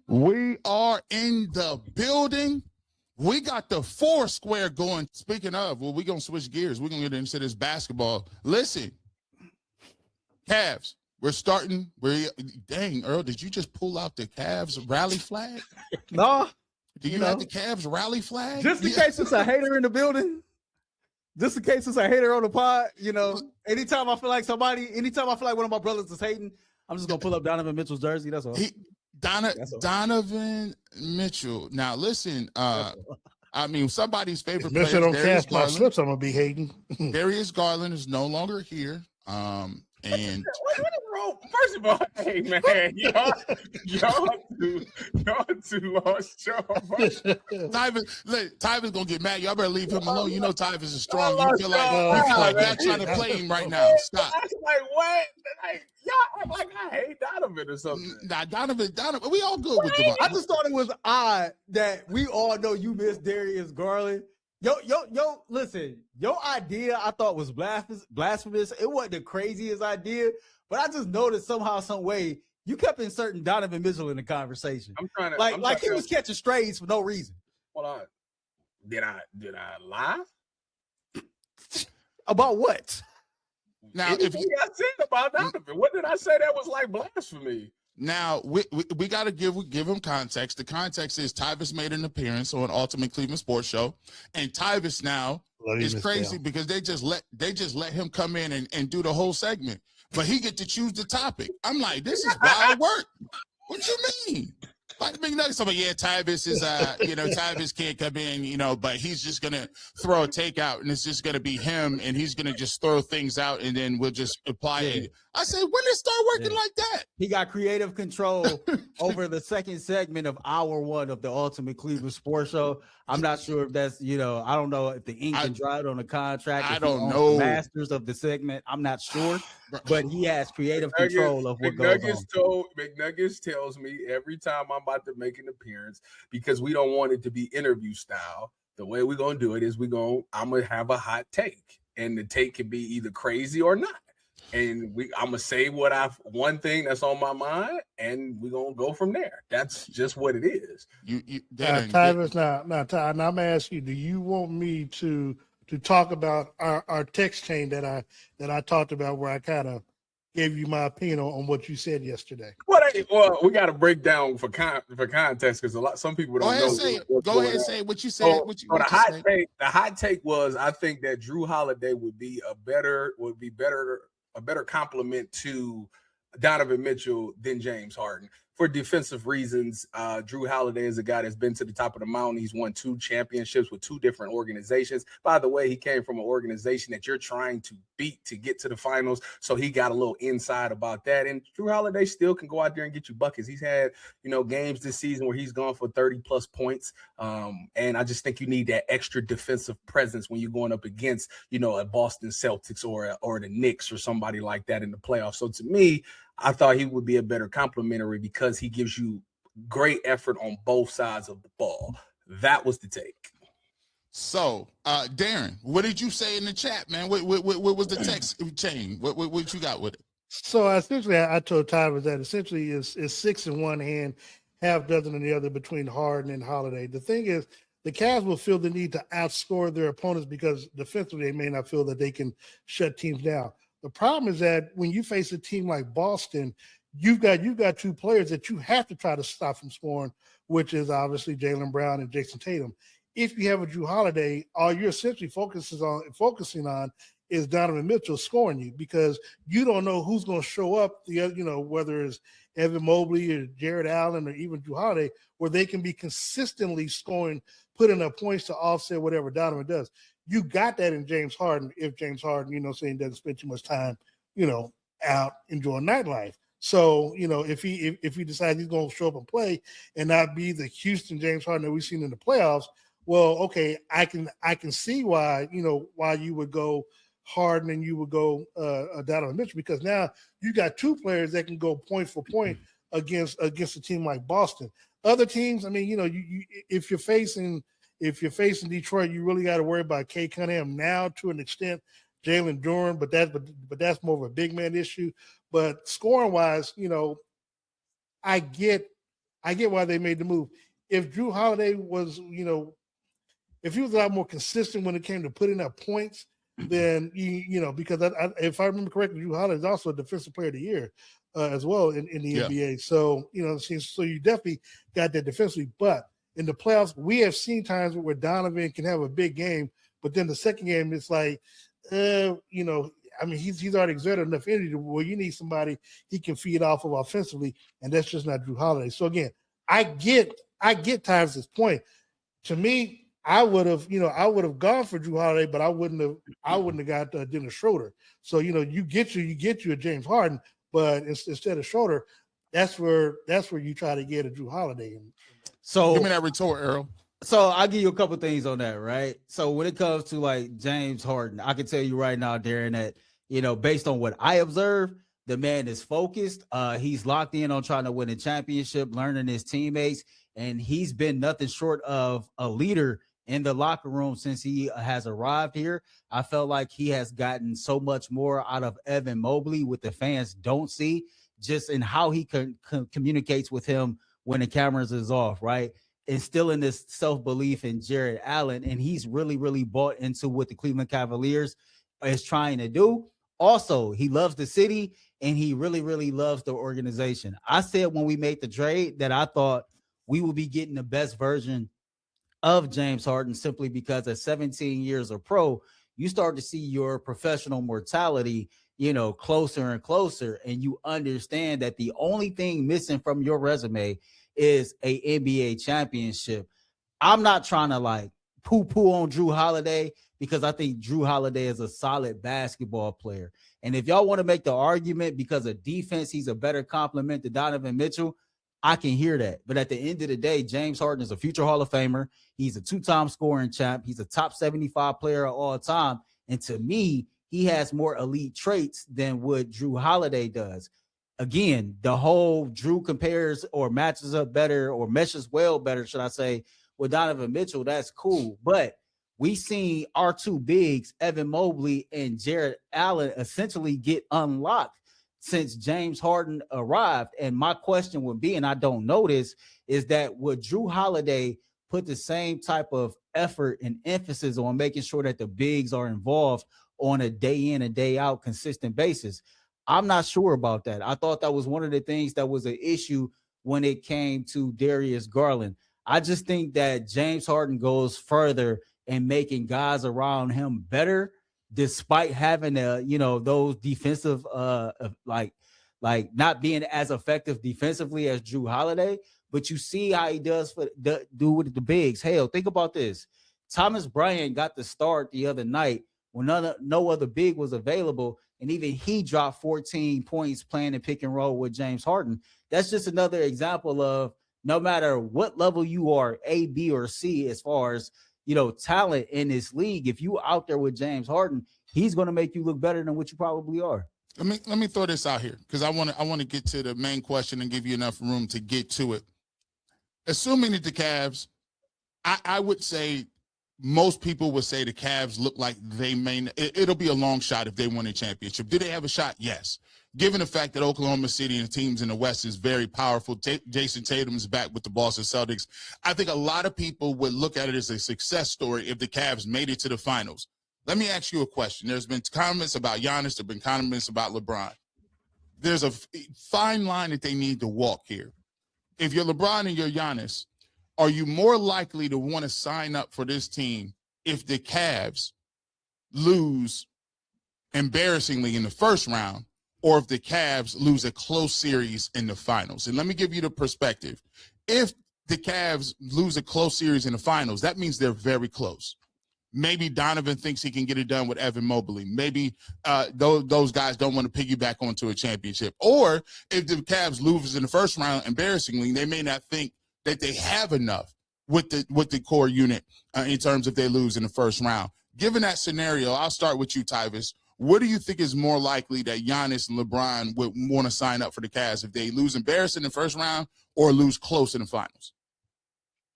We are in the building. We got the four square going. Speaking of, well, we're going to switch gears. We're going to get into this basketball. Listen, Cavs, we're starting. Dang, Earl, did you just pull out the Cavs rally flag? No. Do you have the Cavs rally flag? Just in case it's a hater in the building. Just in case it's a hater on the pod, anytime I feel like one of my brothers is hating, I'm just going to pull up Donovan Mitchell's jersey. That's all. Donovan Mitchell. Now, listen, somebody's favorite player. Mitchell don't cast my slips, I'm going to be hating. Darius Garland is no longer here. And first of all, hey man, y'all too lost. Tyvis gonna get mad. Y'all better leave him alone. You know Tyvis is strong. You feel like y'all trying to play him right now. Stop. Like what? Like y'all act like I hate Donovan or something. Nah, Donovan. We all good with Devon. I just thought it was odd that we all know you miss Darius Garland. Listen, your idea I thought was blasphemous. It wasn't the craziest idea, but I just noticed somehow, some way, you kept inserting Donovan Mitchell in the conversation. He was catching strays for no reason. Hold on. Did I lie? About what? Now, if you got said about Donovan, what did I say that was like blasphemy? Now, we got to give him context. The context is Tyvis made an appearance on Ultimate Cleveland Sports Show, and Tyvis now is crazy because they just let him come in and do the whole segment, but he get to choose the topic. I'm like, this is wild work. What you mean? Like Big Nuggets, Tyvis is Tyvis can't come in, but he's just gonna throw a takeout and it's just gonna be him and he's gonna just throw things out and then we'll just apply it. I said, when did it start working like that? He got creative control over the second segment of hour one of the Ultimate Cleveland Sports Show. I'm not sure if that's, I don't know if the ink can dry on the contract. I don't know. Masters of the segment. I'm not sure, but he has creative control of what goes on. McNuggets tells me every time I'm about to make an appearance, because we don't want it to be interview style. The way we're going to do it is I'm going to have a hot take, and the take can be either crazy or not. And I'm gonna say one thing that's on my mind, and we're gonna go from there. That's just what it is. Tyvis, now, I'm gonna ask you: do you want me to talk about our text chain that I talked about, where I kind of gave you my opinion on what you said yesterday? Well, we got to break down for context because some people don't know. Go ahead and say what you said. The hot take was, I think that Drew Holiday would be a better compliment to Donovan Mitchell than James Harden. For defensive reasons, Drew Holiday is a guy that's been to the top of the mountain. He's won 2 championships with 2 different organizations. By the way, he came from an organization that you're trying to beat to get to the finals, so he got a little inside about that. And Drew Holiday still can go out there and get you buckets. He's had, games this season where he's gone for 30-plus points, and I just think you need that extra defensive presence when you're going up against, a Boston Celtics or the Knicks or somebody like that in the playoffs. So to me, I thought he would be a better complimentary because he gives you great effort on both sides of the ball. That was the take. So, Darren, what did you say in the chat, man? What was the text chain? What you got with it? So essentially, I told Tyvis that essentially is 6 in one hand, half dozen in the other between Harden and Holiday. The thing is, the Cavs will feel the need to outscore their opponents because defensively they may not feel that they can shut teams down. The problem is that when you face a team like Boston, you've got 2 players that you have to try to stop from scoring, which is obviously Jaylen Brown and Jason Tatum. If you have a Drew Holiday, all you're essentially focusing on is Donovan Mitchell scoring you, because you don't know who's going to show up, whether it's Evan Mobley or Jared Allen or even Drew Holiday, where they can be consistently scoring, putting up points to offset whatever Donovan does. You got that in James Harden if James Harden, doesn't spend too much time, out enjoying nightlife. So, if he decides he's going to show up and play and not be the Houston James Harden that we've seen in the playoffs, well, okay, I can see why you would go Harden and you would go Donovan Mitchell, because now you got 2 players that can go point for point against a team like Boston. Other teams, if you're facing Detroit, you really got to worry about Kay Cunningham now to an extent, Jalen Duren, but that's more of a big man issue. But scoring wise, I get I get why they made the move. If Drew Holiday was, if he was a lot more consistent when it came to putting up points, then because if I remember correctly, Drew Holiday is also a Defensive Player of the Year as well in the NBA. So so you definitely got that defensively. But in the playoffs, we have seen times where Donovan can have a big game, but then the second game it's like, he's already exerted enough energy where you need somebody he can feed off of offensively, and that's just not Drew Holiday. So again, I get Tyvis's point. To me, I would have gone for Drew Holiday, but I wouldn't have got Dennis Schroeder. So you get you a James Harden, but instead of Schroeder, that's where you try to get a Drew Holiday. So give me that retort, Earl. So I'll give you a couple things on that, right? So when it comes to like James Harden, I can tell you right now, Darren, that based on what I observe, the man is focused. He's locked in on trying to win a championship, learning his teammates, and he's been nothing short of a leader in the locker room since he has arrived here. I felt like he has gotten so much more out of Evan Mobley, what the fans don't see, just in how he communicates with him when the cameras is off, right? Instilling this self-belief in Jarrett Allen, and he's really, really bought into what the Cleveland Cavaliers is trying to do. Also, he loves the city, and he really, really loves the organization. I said when we made the trade that I thought we would be getting the best version of James Harden simply because at 17 years of pro, you start to see your professional mortality, closer and closer, and you understand that the only thing missing from your resume is a NBA championship. I'm not trying to like poo-poo on Drew Holiday because I think Drew Holiday is a solid basketball player. And if y'all want to make the argument because of defense, he's a better complement to Donovan Mitchell, I can hear that. But at the end of the day, James Harden is a future Hall of Famer. He's a two-time scoring champ. He's a top 75 player of all time. And to me, he has more elite traits than what Drew Holiday does. Again, the whole Drew compares or matches up better or meshes well better, should I say, with Donovan Mitchell, that's cool. But we seen our two bigs, Evan Mobley and Jarrett Allen, essentially get unlocked since James Harden arrived. And my question would be, and I don't know this, is that would Drew Holiday put the same type of effort and emphasis on making sure that the bigs are involved on a day in and day out consistent basis? I'm not sure about that. I thought that was one of the things that was an issue when it came to Darius Garland. I just think that James Harden goes further in making guys around him better, despite having those defensive like not being as effective defensively as Drew Holiday. But you see how he does do with the bigs. Hell, think about this. Thomas Bryant got the start the other night when no other big was available, and even he dropped 14 points playing in pick and roll with James Harden. That's just another example of no matter what level you are, A, B, or C, as far as talent in this league, if you out there with James Harden, he's going to make you look better than what you probably are. Let me throw this out here because I want to get to the main question and give you enough room to get to it. Assuming that the Cavs, I would say most people would say the Cavs look like they may. It'll be a long shot if they win a championship. Do they have a shot? Yes. Given the fact that Oklahoma City and teams in the West is very powerful, Jason Tatum is back with the Boston Celtics. I think a lot of people would look at it as a success story if the Cavs made it to the finals. Let me ask you a question. There's been comments about Giannis. There's been comments about LeBron. There's a fine line that they need to walk here. If you're LeBron and you're Giannis, are you more likely to want to sign up for this team if the Cavs lose embarrassingly in the first round, or if the Cavs lose a close series in the finals? And let me give you the perspective. If the Cavs lose a close series in the finals, that means they're very close. Maybe Donovan thinks he can get it done with Evan Mobley. Maybe those guys don't want to piggyback onto a championship. Or if the Cavs lose in the first round embarrassingly, they may not think that they have enough with the core unit in terms of they lose in the first round. Given that scenario, I'll start with you, Tyvis. What do you think is more likely that Giannis and LeBron would want to sign up for the Cavs if they lose embarrassing in the first round or lose close in the finals?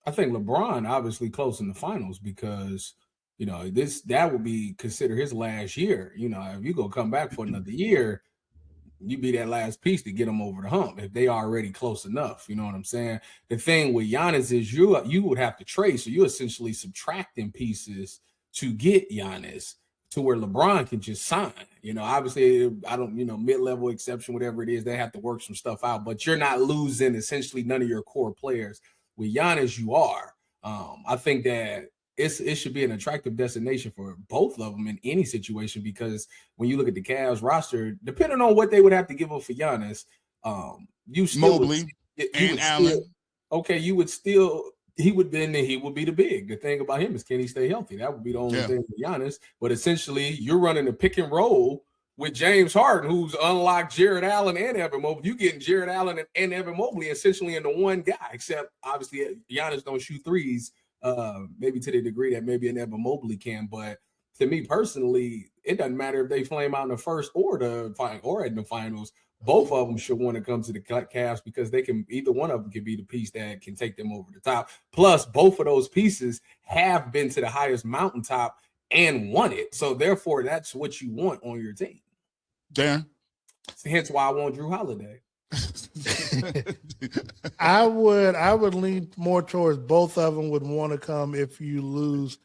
I think LeBron obviously close in the finals because that would be considered his last year. If you go come back for another year, you be that last piece to get them over the hump if they already close enough. You know what I'm saying? The thing with Giannis is you would have to trade, so you essentially subtracting pieces to get Giannis to where LeBron can just sign. You know, obviously, I don't, mid-level exception, whatever it is, they have to work some stuff out, but you're not losing essentially none of your core players. With Giannis, you are. I think that it should be an attractive destination for both of them in any situation, because when you look at the Cavs roster, depending on what they would have to give up for Giannis, you still Mobley and Allen. He would be the big. The thing about him is, can he stay healthy? That would be the only thing for Giannis. But essentially, you're running a pick and roll with James Harden, who's unlocked Jarrett Allen and Evan Mobley. You getting Jarrett Allen and Evan Mobley essentially into one guy, except obviously Giannis don't shoot threes, maybe to the degree that maybe an Evan Mobley can. But to me personally, it doesn't matter if they flame out in the first or in the finals. Both of them should want to come to the Cavs, because either one of them can be the piece that can take them over the top. Plus, both of those pieces have been to the highest mountaintop and won it. So therefore, that's what you want on your team. Darren? Hence why I want Drew Holiday. I would lean more towards both of them would want to come if you lose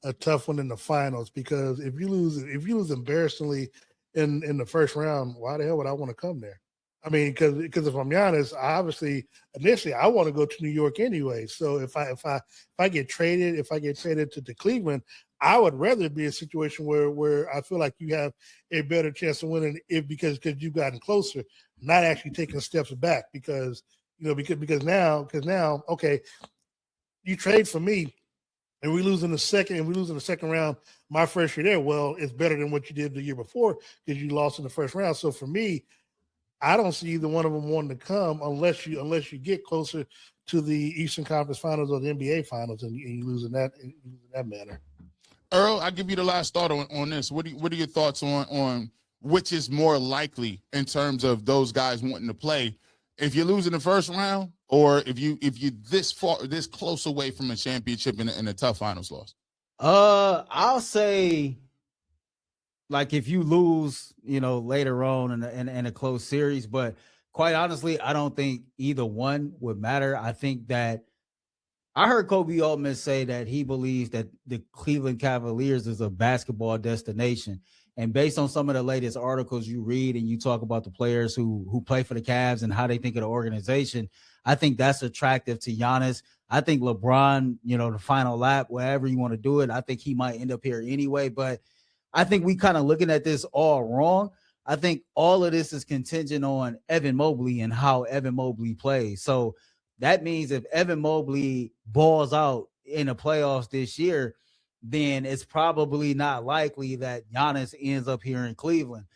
a tough one in the finals, because if you lose embarrassingly in the first round, why the hell would I want to come there? I mean, because if I'm Giannis, obviously initially I want to go to New York anyway. So if I get traded, to Cleveland, I would rather be a situation where I feel like you have a better chance of winning because you've gotten closer, not actually taking steps back, because now okay, you trade for me and we lose in the second round my first year there. Well, it's better than what you did the year before because you lost in the first round. So for me, I don't see either one of them wanting to come unless you get closer to the Eastern Conference Finals or the NBA Finals and you lose in that manner. Earl, I'll give you the last thought on this. What are your thoughts on which is more likely in terms of those guys wanting to play? If you lose in the first round, or if you this close away from a championship in a tough finals loss? I'll say, like, if you lose, later on in a close series, but quite honestly, I don't think either one would matter. I think that I heard Kobe Altman say that he believes that the Cleveland Cavaliers is a basketball destination. And based on some of the latest articles you read and you talk about the players who play for the Cavs and how they think of the organization, I think that's attractive to Giannis. I think LeBron, the final lap, wherever you want to do it, I think he might end up here anyway. But I think we kind of looking at this all wrong. I think all of this is contingent on Evan Mobley and how Evan Mobley plays. So that means if Evan Mobley balls out in the playoffs this year, then it's probably not likely that Giannis ends up here in Cleveland.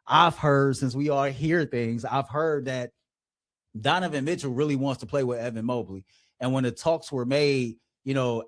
I've heard, since we all hear things, I've heard that Donovan Mitchell really wants to play with Evan Mobley. And when the talks were made,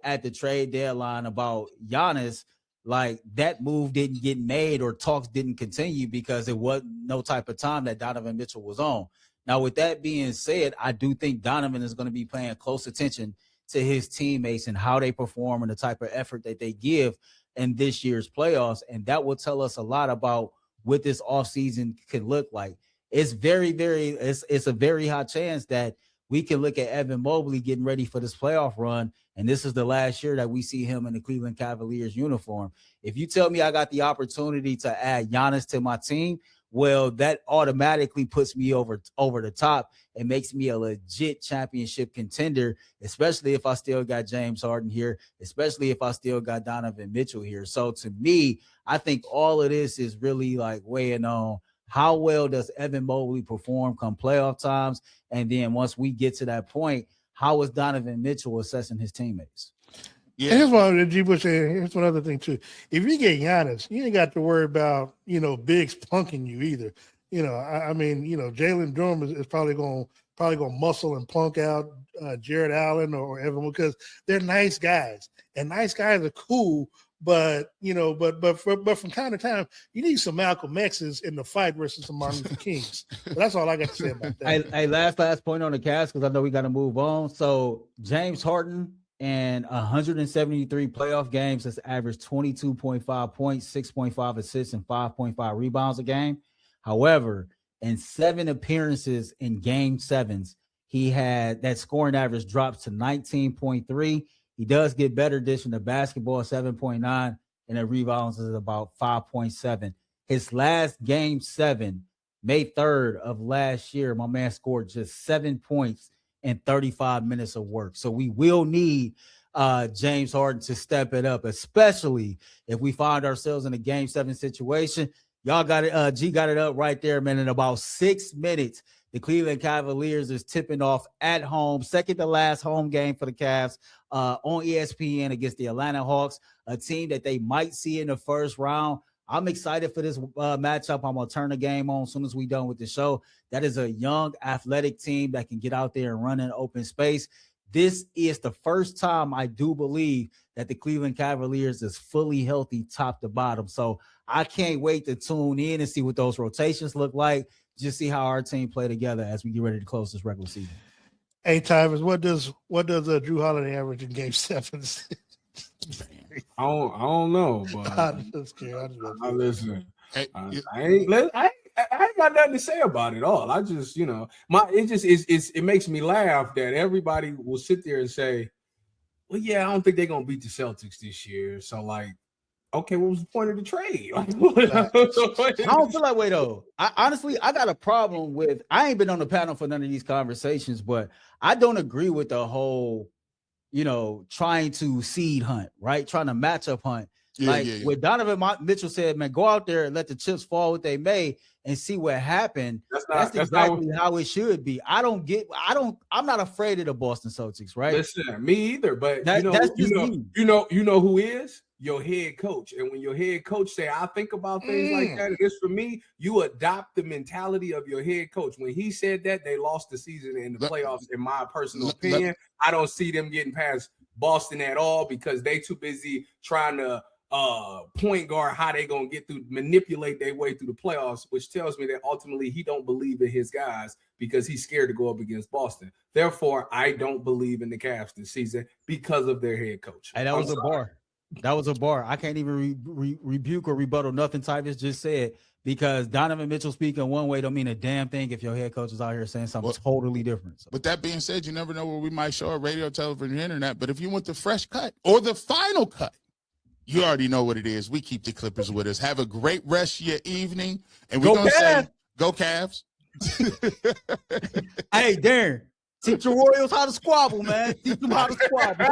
at the trade deadline about Giannis, like, that move didn't get made or talks didn't continue because it wasn't no type of time that Donovan Mitchell was on. Now, with that being said, I do think Donovan is going to be paying close attention to his teammates and how they perform and the type of effort that they give in this year's playoffs. And that will tell us a lot about what this offseason could look like. It's it's a very high chance that we can look at Evan Mobley getting ready for this playoff run, and this is the last year that we see him in the Cleveland Cavaliers uniform. If you tell me I got the opportunity to add Giannis to my team, well, that automatically puts me over the top and makes me a legit championship contender, especially if I still got James Harden here, especially if I still got Donovan Mitchell here. So to me, I think all of this is really like weighing on how well does Evan Mobley perform come playoff times? And then once we get to that point, how is Donovan Mitchell assessing his teammates? Yeah. Here's one other thing too. If you get Giannis, you ain't got to worry about, bigs punking you either. Jalen Durham is probably going to muscle and punk out Jarrett Allen or Evan, because they're nice guys, and nice guys are cool. But from time to time, you need some Malcolm X's in the fight versus some Martin Luther Kings. But that's all I got to say about that. Hey, last point on the Cavs, because I know we got to move on. So James Harden in 173 playoff games has averaged 22.5 points, 6.5 assists, and 5.5 rebounds a game. However, in 7 appearances in game 7s, he had that scoring average drops to 19.3. He does get better addition to basketball, 7.9, and the rebounds is about 5.7. His last game 7, May 3rd of last year, my man scored just 7 points in 35 minutes of work. So we will need James Harden to step it up, especially if we find ourselves in a game 7 situation. Y'all got it. G got it up right there, man. In about 6 minutes, the Cleveland Cavaliers is tipping off at home, second to last home game for the Cavs on ESPN against the Atlanta Hawks, a team that they might see in the first round. I'm excited for this matchup. I'm going to turn the game on as soon as we're done with the show. That is a young, athletic team that can get out there and run in open space. This is the first time I do believe that the Cleveland Cavaliers is fully healthy top to bottom. So I can't wait to tune in and see what those rotations look like. Just see how our team play together as we get ready to close this regular season. Hey, Tyvis, what does Drew Holiday average in game 7s? I don't know, but I'm just kidding. I listen. Hey, I ain't got nothing to say about it all. I just, it makes me laugh that everybody will sit there and say, well, yeah, I don't think they're gonna beat the Celtics this year. So, like, okay, what was the point of the trade? I don't feel that way though. I got a problem with. I ain't been on the panel for none of these conversations, but I don't agree with the whole, trying to seed hunt, right? Trying to matchup hunt. What Donovan Mitchell said, man, go out there and let the chips fall what they may and see what happened. That's exactly how it should be. I'm not afraid of the Boston Celtics, right? Listen, me either. But you know who is your head coach, and when your head coach say, "I think about things like that," it's for me. You adopt the mentality of your head coach. When he said that, they lost the season in the playoffs. In my personal opinion, I don't see them getting past Boston at all because they too busy trying to point guard how they gonna manipulate their way through the playoffs, which tells me that ultimately he don't believe in his guys because he's scared to go up against Boston. Therefore, I don't believe in the Cavs this season because of their head coach. Hey, that was a bar. That was a bar. I can't even rebuke or rebuttal nothing Tyvis just said because Donovan Mitchell speaking one way don't mean a damn thing if your head coach is out here saying something totally different. So. With that being said, you never know where we might show a radio, television, internet. But if you want the fresh cut or the final cut, you already know what it is. We keep the Clippers with us. Have a great rest of your evening. And we're going to say, go Cavs. Hey, Darren, teach your Royals how to squabble, man. Teach them how to squabble.